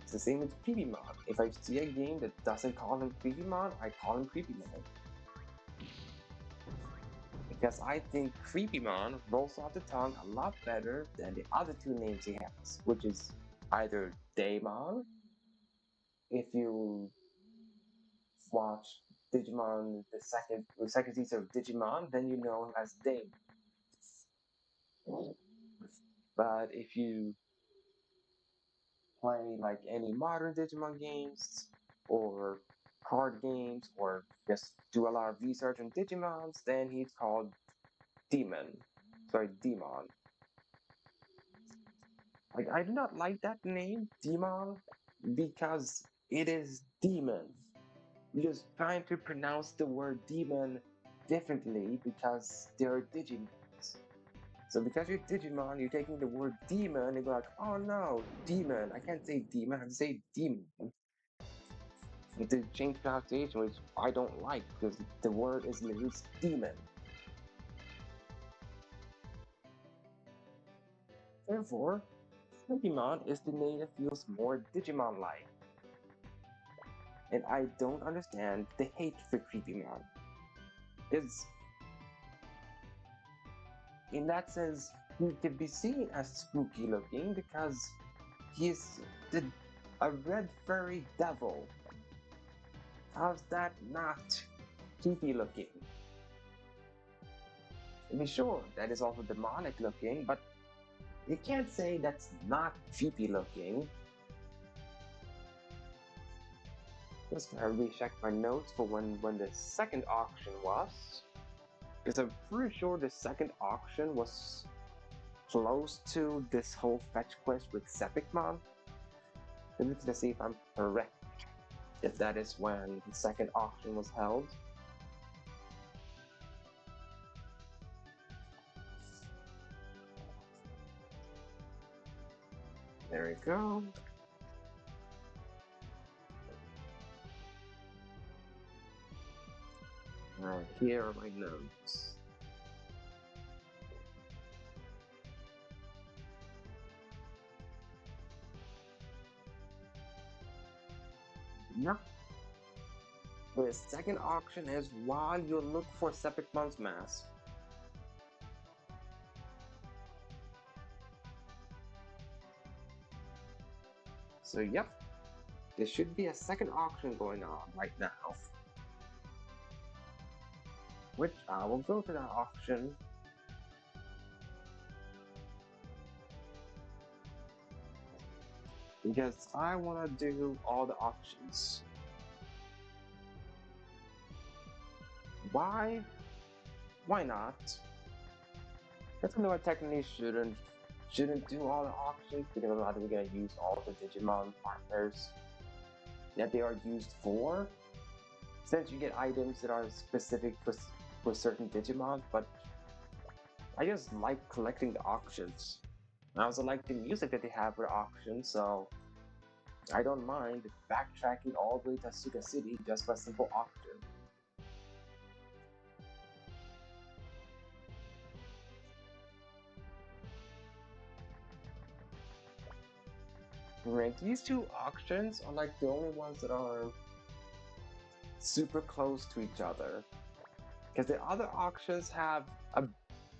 It's the same with Creepymon. If I see a game that doesn't call him Creepymon, I call him Creepymon. Because I think Creepymon rolls off the tongue a lot better than the other two names he has, which is either Daemon, if you watch Digimon, the second season of Digimon, then you know him as Daemon. But if you play like any modern Digimon games or card games or just do a lot of research on Digimons, then he's called Demon. Sorry, Demon. Like I do not like that name, Demon, because it is demon. You're just trying to pronounce the word demon differently because they're Digimons. So because you're Digimon, you're taking the word demon and go like, oh no, demon. I can't say demon, I have to say demon. To change pronunciation, which I don't like because the word is literally demon. Therefore, Sepikmon is the name that feels more Digimon-like. And I don't understand the hate for Creepymon. Because in that sense, he could be seen as spooky looking because he's a red furry devil. How's that not creepy looking? I mean, sure, that is also demonic looking, but you can't say that's not creepy looking. Just gotta recheck my notes for when the second auction was. Because I'm pretty sure the second auction was close to this whole fetch quest with Sepikmon. Let's see if I'm correct. If that is when the second auction was held. There we go. Alright, here are my notes. Yep. The second auction is while you look for Sepikmon's mask. So yep, there should be a second auction going on right now. Which I will go to that auction. Because I want to do all the auctions. Why? Why not? That's when I technically shouldn't do all the auctions because I'm not even gonna use all the Digimon partners that they are used for. Since you get items that are specific for certain Digimon, but I just like collecting the auctions. I also like the music that they have for the auctions, so I don't mind backtracking all the way to Asuka City just for a simple auction. Right, these two auctions are like the only ones that are super close to each other. Because the other auctions have a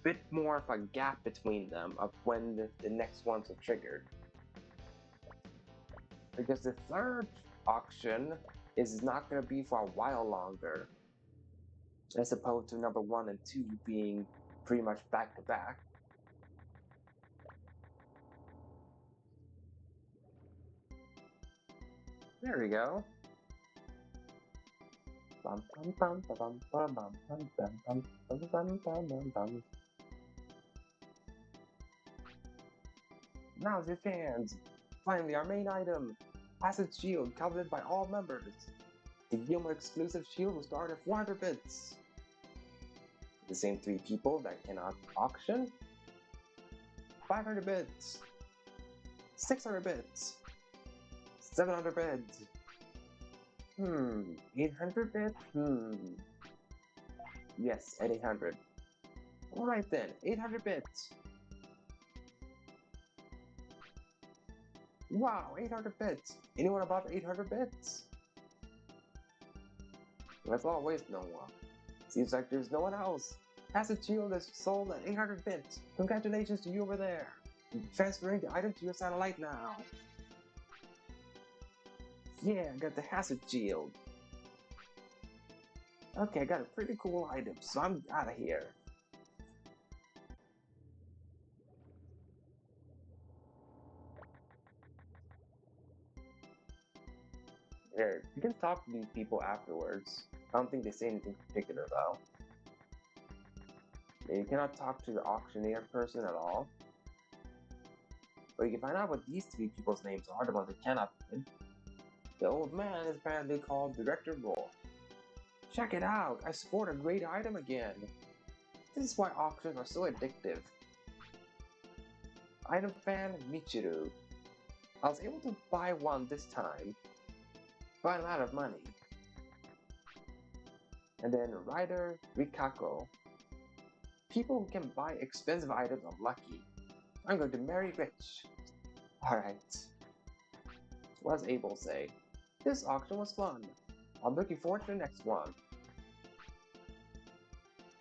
bit more of a gap between them of when the next ones are triggered. Because the third auction is not going to be for a while longer, as opposed to number 1 and 2 being pretty much back to back. There we go. Now's your chance! Finally, our main item! Acid Shield, coveted by all members. The Gilmore exclusive shield will start at 400 bits. The same 3 people that cannot auction. 500 bits. 600 bits. 700 bits. 800 bits? Yes, at 800. Alright then, 800 bits. Wow, 800 bits! Anyone above 800 bits? That's always no one. Seems like there's no one else. Acid Shield is sold at 800 bits. Congratulations to you over there. Transferring the item to your satellite now. Yeah, I got the Hazard Shield. Okay, I got a pretty cool item, so I'm out of here. Here, you can talk to these people afterwards. I don't think they say anything particular though. You cannot talk to the auctioneer person at all. But you can find out what these three people's names are, the ones that cannot win. The old man is apparently called Director Roy. Check it out! I scored a great item again! This is why auctions are so addictive. Item fan Michiru. I was able to buy one this time, but I'm out of money. And then Rider Rikako. People who can buy expensive items are lucky. I'm going to marry rich. Alright. What does Abel say? This auction was fun. I'm looking forward to the next one.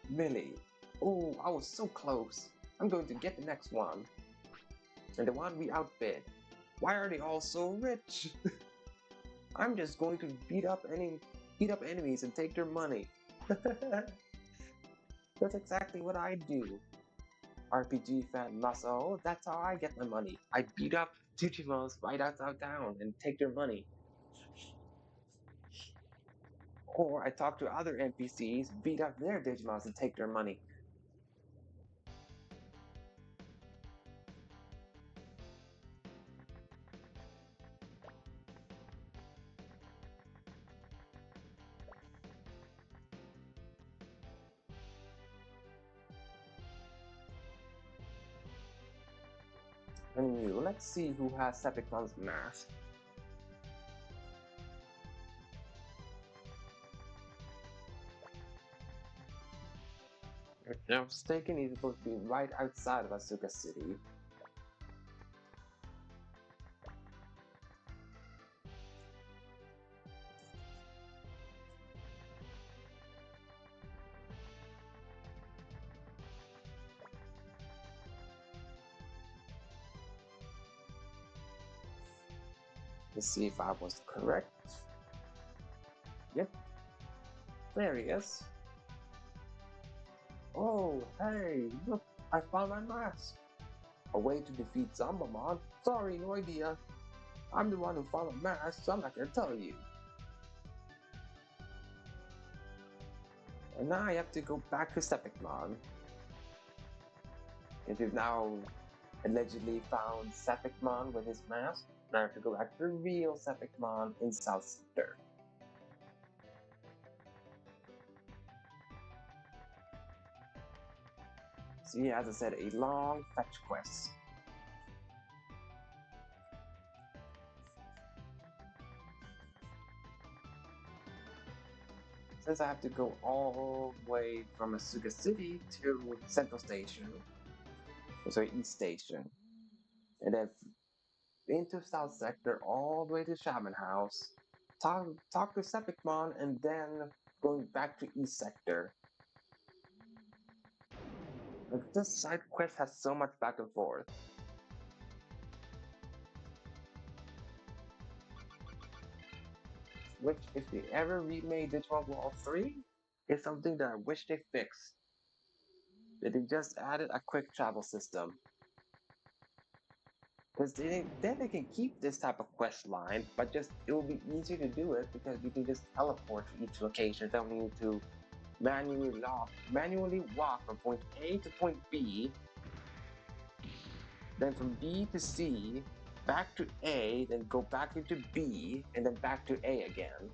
Millie. Oh, I was so close. I'm going to get the next one. And the one we outbid. Why are they all so rich? I'm just going to beat up enemies and take their money. That's exactly what I do. RPG fan Maso, that's how I get my money. I beat up Digimons right outside town and take their money. Or I talk to other NPCs, beat up their Digimons and take their money. Anyway, let's see who has Sepikmon's mask. If I'm not mistaken, he's supposed to be right outside of Asuka City. Let's see if I was correct. Yep, there he is. Oh, hey, look, I found my mask. A way to defeat Zanbamon? Sorry, no idea. I'm the one who found the mask, so I'm not gonna tell you. And now I have to go back to Sepikmon. If you've now allegedly found Sepikmon with his mask, now I have to go back to the real Sepikmon in South Sector. So yeah, as I said, a long fetch quest. Since I have to go all the way from Asuka City to Central Station, sorry, East Station, and then into South Sector all the way to Shaman House, talk to Sepikmon, and then going back to East Sector. Like, this side quest has so much back and forth. Which, if they ever remade Digimon World 3, is something that I wish they fixed. That they just added a quick travel system. Because then they can keep this type of quest line, but just it will be easier to do it because you can just teleport to each location. Don't need to manually walk from point A to point B, then from B to C, back to A, then go back into B, and then back to A again.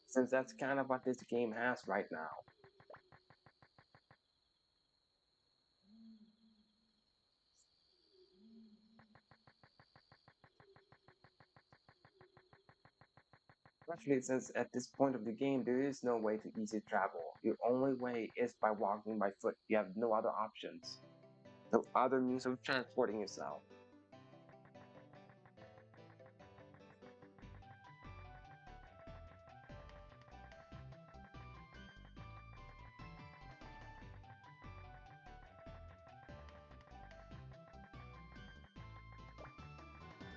Since that's kind of what this game has right now. Especially since at this point of the game, there is no way to easy travel. Your only way is by walking by foot. You have no other options. No other means of transporting yourself.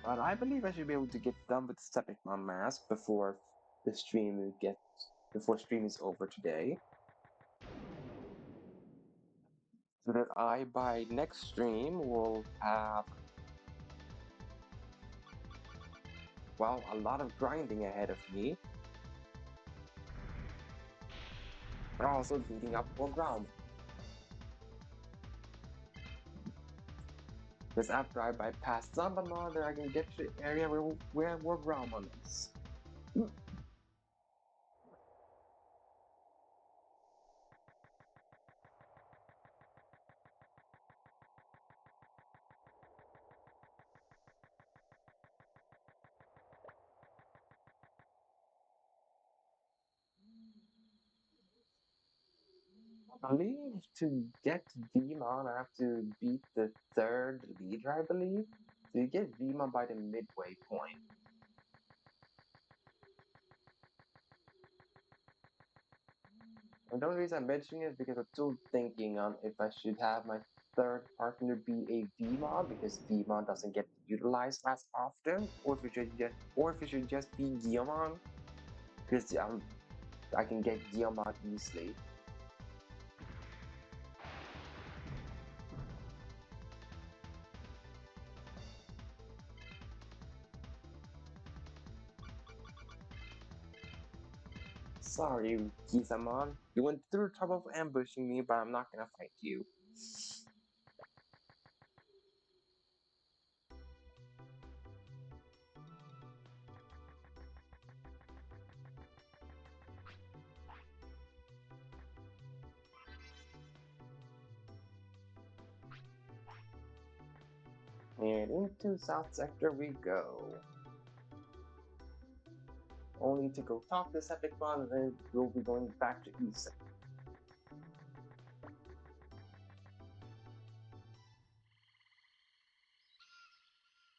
But I believe I should be able to get done with the Sepikmon mask the stream gets before stream is over today. So that I by next stream will have well a lot of grinding ahead of me. But also beating up more ground. Because after I bypass Zanbamon, then I can get to the area where Groundmon is. I believe to get Digimon, I have to beat the third leader, I believe. So you get Digimon by the midway point. And the only reason I'm mentioning it is because I'm still thinking on if I should have my third partner be a Vmon because Vmon doesn't get utilized as often, or if it should just be Guilmon because I can get Guilmon easily. Sorry, Gizamon. You went through trouble of ambushing me, but I'm not gonna fight you. And into South Sector we go. Only to go talk to Sepikmon, and then we'll be going back to East Sector.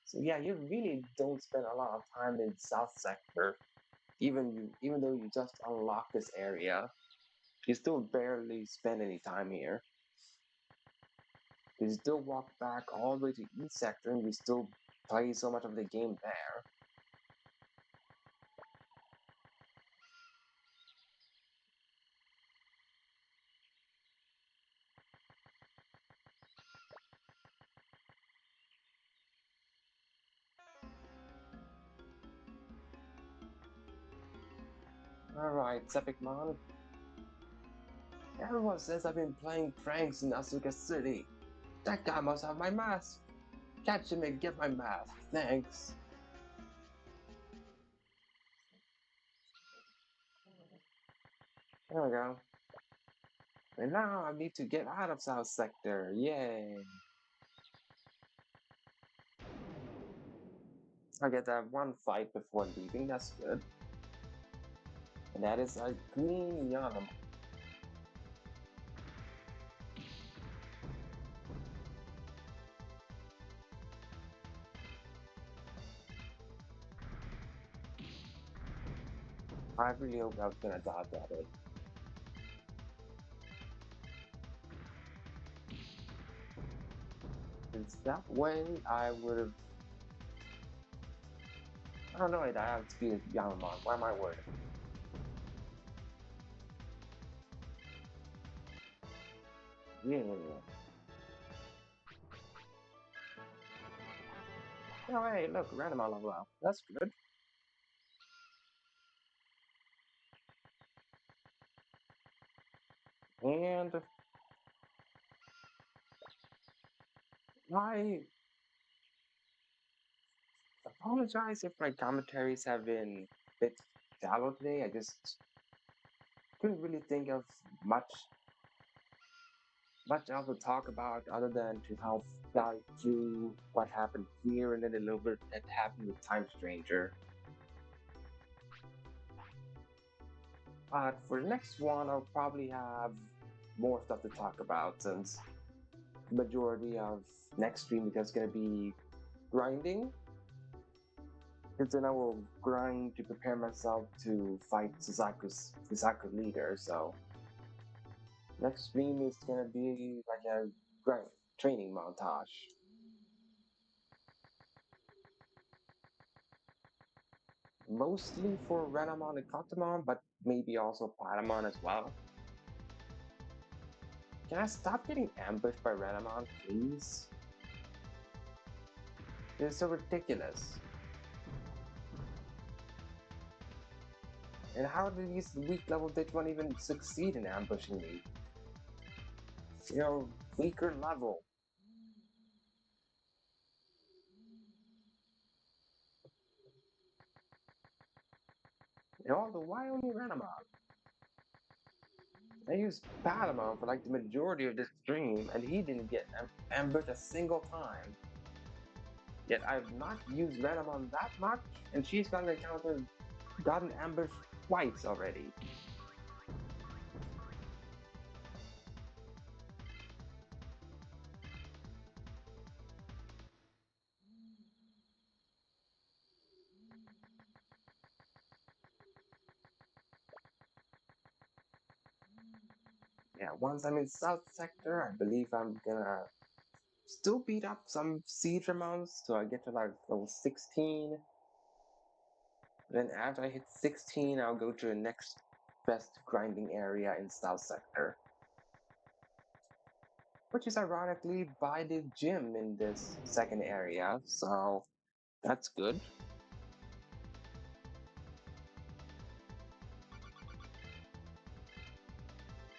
So yeah, you really don't spend a lot of time in South Sector. Even though you just unlock this area, you still barely spend any time here. You still walk back all the way to East Sector, and you still play so much of the game there. Alright, Sepikmon. Everyone says I've been playing pranks in Asuka City. That guy must have my mask. Catch him and get my mask. Thanks. There we go. And now I need to get out of South Sector. Yay. I get that one fight before leaving. That's good. And that is a green Yanam. I really hope I was gonna dodge at it. Because that way I would have. I don't know, I have to be a Yanamon. Why am I worried? Yeah. Oh, hey, look, random level up. That's good. And I apologize if my commentaries have been a bit shallow today. I just couldn't really think of much else to talk about other than to help guide through what happened here and then a little bit that happened with Time Stranger. But for the next one, I'll probably have more stuff to talk about since the majority of next stream is just gonna be grinding. Because then I will grind to prepare myself to fight Suzaku's leader. So next stream is gonna be like a grind training montage. Mostly for Renamon and Katamon, but maybe also Patamon as well. Can I stop getting ambushed by Renamon, please? It's so ridiculous. And how do these weak level Digimon even succeed in ambushing me? You know, weaker level. And although why only Renamon? I used Patamon for like the majority of this stream, and he didn't get ambushed a single time. Yet I've not used Renamon that much, and she's gotten ambushed twice already. Yeah, once I'm in South Sector, I believe I'm gonna still beat up some siege amounts so I get to like level 16. Then after I hit 16, I'll go to the next best grinding area in South Sector. Which is ironically by the gym in this second area, so that's good.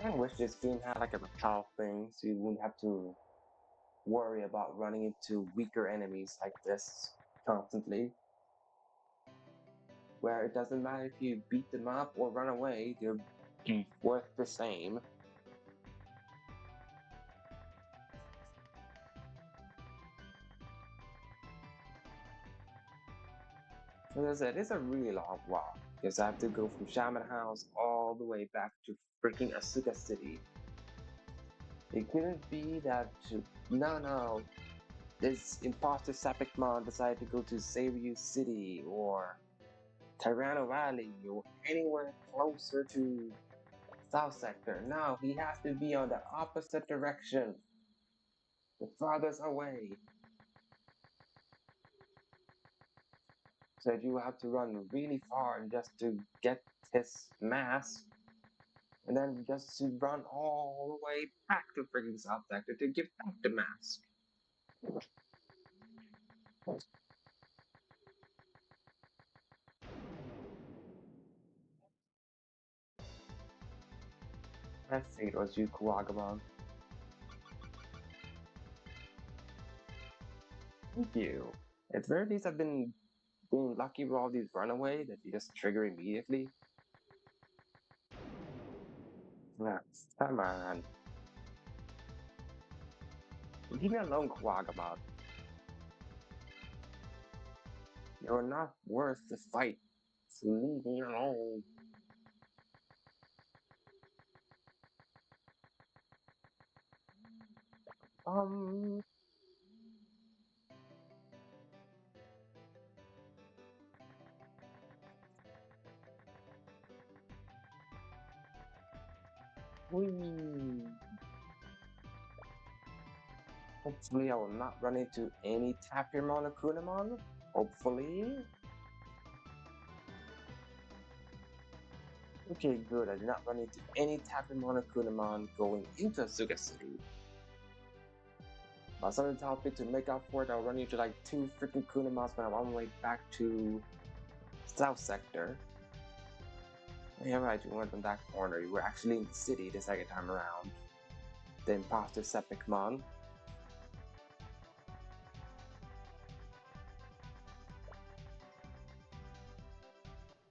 I wish this game had like a repel thing so you wouldn't have to worry about running into weaker enemies like this constantly. Where it doesn't matter if you beat them up or run away, they're worth the same. So as I said, it's a really long walk because I have to go from Shaman House all the way back to freaking Asuka City. It couldn't be that no, this imposter Sepikmon decided to go to Seiryu City or Tyranno Valley or anywhere closer to South Sector. No, he has to be on the opposite direction, the farthest away. So you have to run really far just to get his mask, and then just to run all the way back to freaking South Sector to get back the mask. I think it was you, Kuwagamon. Thank you. At the very least, I've been being lucky with all these runaway that you just trigger immediately. Yeah, come on. Leave me alone, Kuwagamon. You're not worth the fight, so leave me alone. Um, we. Hopefully, I will not run into any Tapirmon or Kunamon. Hopefully. Okay, good. I did not run into any Tapirmon or Kunamon going into Asuka City. But some tells me to make up for it, I'll run into like 2 freaking Kunamons when I'm on my way back to South Sector. Yeah, right, you weren't in that corner. You were actually in the city the second time around. The imposter Sepikmon.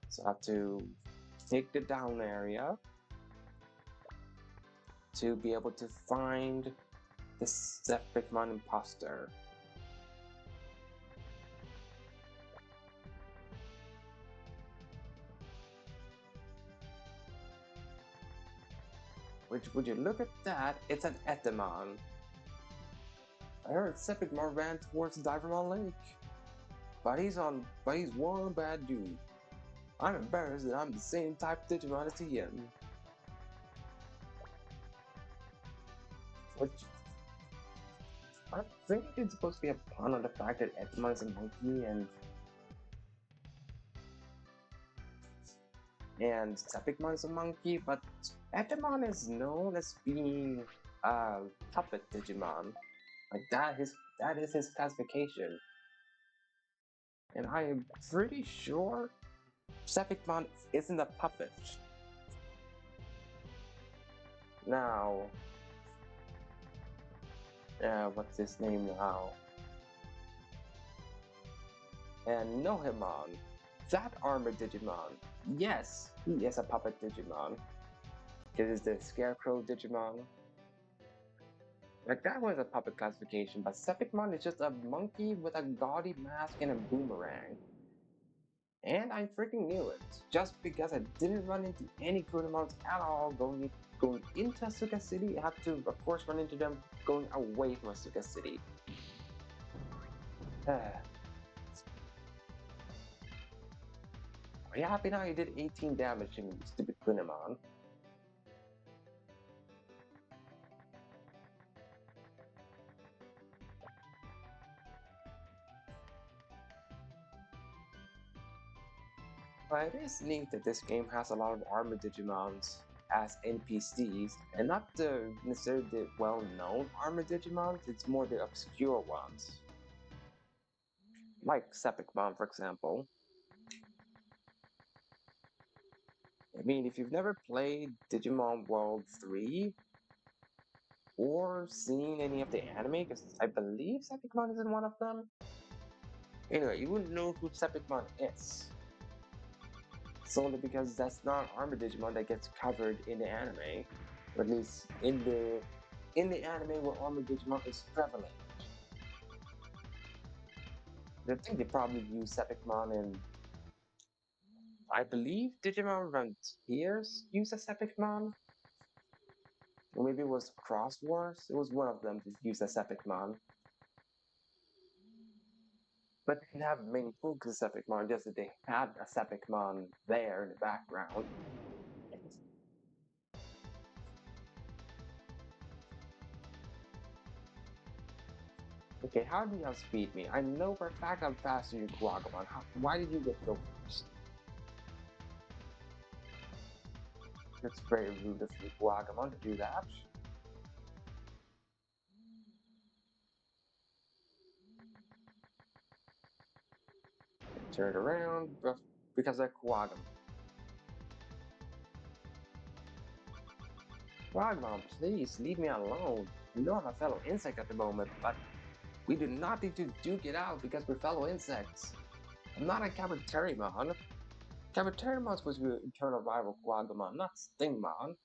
So I have to take the down area to be able to find the Sepikmon imposter. Which, would you look at that? It's an Etemon. I heard Sepikmon ran towards Divermon Lake. But he's one bad dude. I'm embarrassed that I'm the same type Digimon as he is. Which I think it's supposed to be a pun on the fact that Etemon is a monkey and Sepikmon is a monkey, but Etemon is known as being a puppet Digimon. Like that is his classification. And I am pretty sure Sepikmon isn't a puppet. Now, what's his name now? And Nohemon, that armored Digimon. Yes, he is a puppet Digimon. It is the Scarecrow Digimon. Like, that was a puppet classification, but Sepikmon is just a monkey with a gaudy mask and a boomerang. And I freaking knew it, just because I didn't run into any Kunimons at all going into Asuka City. I had to, of course, run into them going away from Asuka City. Are you happy now? You did 18 damage to me, you stupid Kunimon. But it is neat that this game has a lot of armored Digimons as NPCs, and not necessarily the well-known armored Digimons, it's more the obscure ones. Like Sepikmon, for example. I mean, if you've never played Digimon World 3, or seen any of the anime, because I believe Sepikmon is in one of them. Anyway, you wouldn't know who Sepikmon is. Solely because that's not armored Digimon that gets covered in the anime. Or at least in the anime where armored Digimon is prevalent. I think they probably use Sepikmon in, I believe Digimon Frontiers use a Sepikmon. Or maybe it was Cross Wars. It was one of them that used a Sepikmon. But they didn't have many focus Sepikmon, just that they had a Sepikmon there in the background. Okay, how do you outspeed me? I know for a fact I'm faster than Kuwagamon. Why did you get so first? It's very rude of you, Kuwagamon, to do that. Turn around because of Kuwagamon. Kuwagamon, please leave me alone. You know I'm a fellow insect at the moment, but we do not need to duke it out because we're fellow insects. I'm not a Kabuterimon. Kabuterimon's supposed to be an eternal rival Kuwagamon, not Stingmon.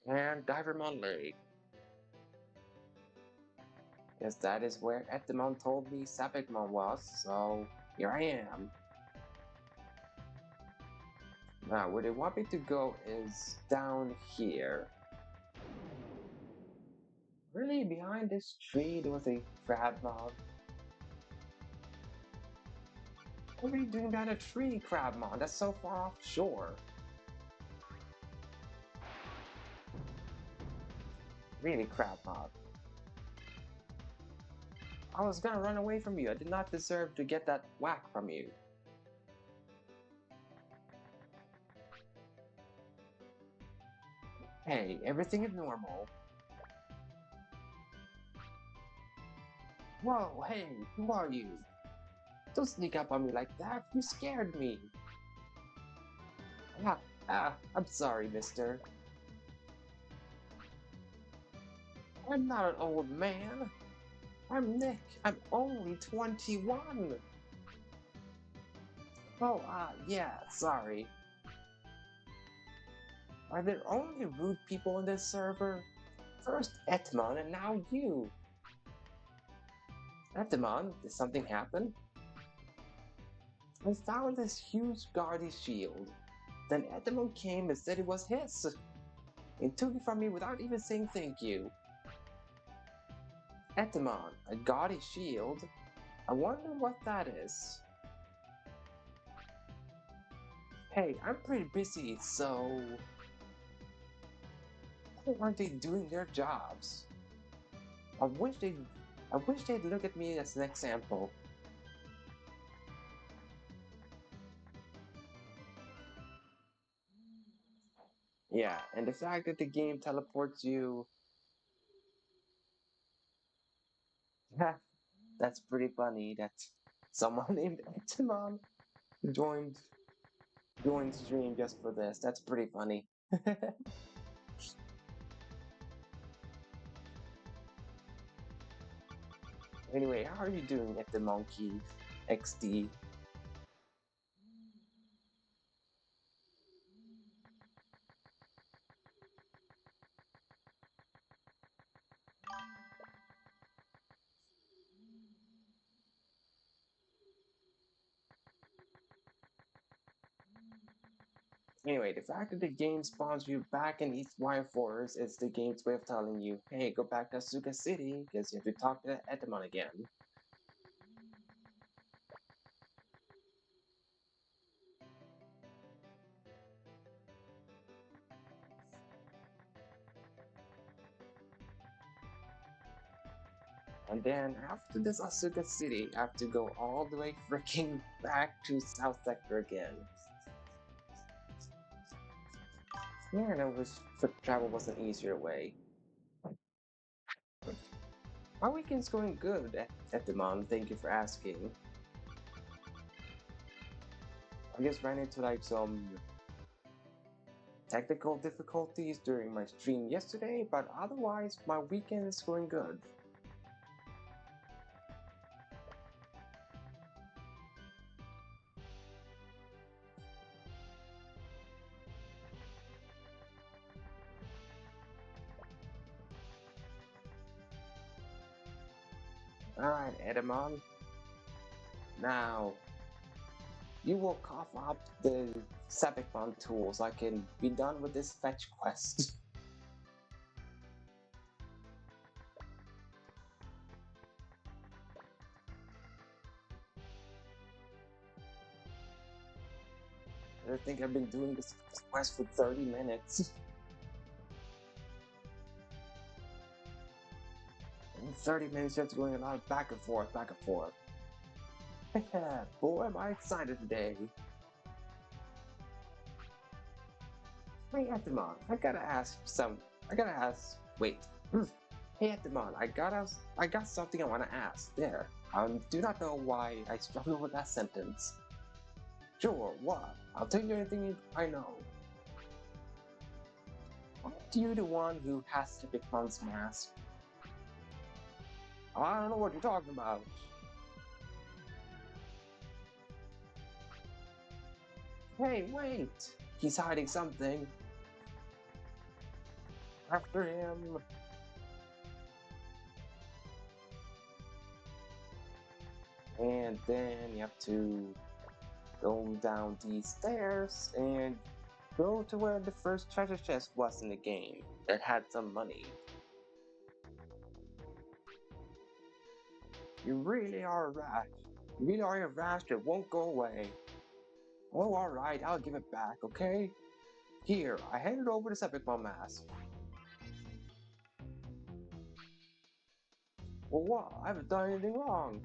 And Divermon Lake. Yes, that is where Etemon told me Sepikmon was, so here I am. Now, where they want me to go is down here. Really, behind this tree there was a Crabmon. What are you doing behind a tree, Crabmon? That's so far offshore. Really, Crabmon. I was gonna run away from you. I did not deserve to get that whack from you. Hey, everything is normal. Whoa, hey, who are you? Don't sneak up on me like that. You scared me. I'm sorry, mister. I'm not an old man. I'm Nick. I'm only 21. Oh, yeah, sorry. Are there only rude people on this server? First Etmon and now you. Etemon, did something happen? I found this huge guardy shield. Then Etemon came and said it was his. And took it from me without even saying thank you. Etemon, a gaudy shield? I wonder what that is. Hey, I'm pretty busy, so... why aren't they doing their jobs? I wish they'd look at me as an example. Yeah, and the fact that the game teleports you... that's pretty funny that someone named Etemon joined stream just for this. That's pretty funny. Anyway, how are you doing at the Monkey XD? Anyway, the fact that the game spawns you back in East Wire Forest is the game's way of telling you, hey, go back to Asuka City, because you have to talk to Etemon again. And then after this Asuka City, I have to go all the way freaking back to South Sector again. Man, I wish foot travel was an easier way. My weekend's going good, Etemon, thank you for asking. I just ran into like some technical difficulties during my stream yesterday, but otherwise my weekend is going good. Alright, Edamon. Now, you will cough up the Sepikmon tool so I can be done with this fetch quest. I think I've been doing this quest for 30 minutes. In 30 minutes, just going a lot of back and forth, back and forth. Boy, am I excited today. Hey, Etemon, wait. Hey, Etemon, I got something I want to ask. There. Do not know why I struggle with that sentence. Sure, what? I'll tell you anything I know. Aren't you the one who has Sepikmon's mask? I don't know what you're talking about. Hey, wait! He's hiding something. After him. And then you have to go down these stairs and go to where the first treasure chest was in the game that had some money. You really are rash. You really are a rash that won't go away. Oh, alright, I'll give it back, okay? Here, I handed over the Sepikmon mask. Well, what? I haven't done anything wrong.